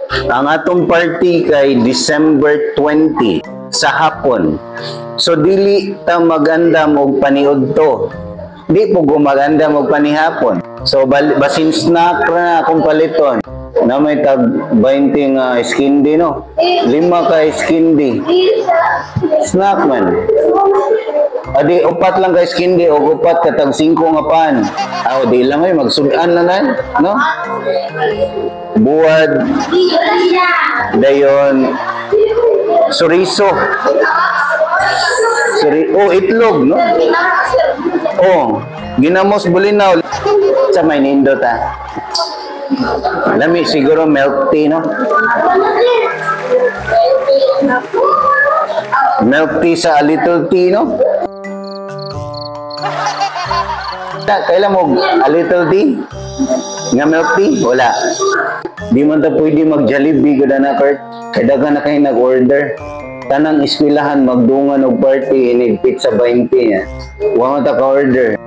Ang atong party kay December 20 sa hapon. So dili ta maganda mo paniud to. Di po gumaganda mo panihapon. So basin snack na akong paliton. Na may tag 20 nga skindi no. 5 ka skindi. Snack man. Adi upat lang ka skindi o upat ka tag 5 nga pan. Aw di lang ay magsudan na nan, no? Buwad. Dayon suriso. Oh, itlog, no? Oh, ginamos bulinaw sa may nindot Lami siguro milk tea, no? Milk tea sa a little tea, no? Kailan mo a little tea? Nga milk tea? Wala. Di man ta pwede mag-Jollibee gud na Kurt. Kaya dagan na kayo nag-order. Tanang eskwelahan magdungan og party inigpit sa 20 niya. Wa man ta ka-order.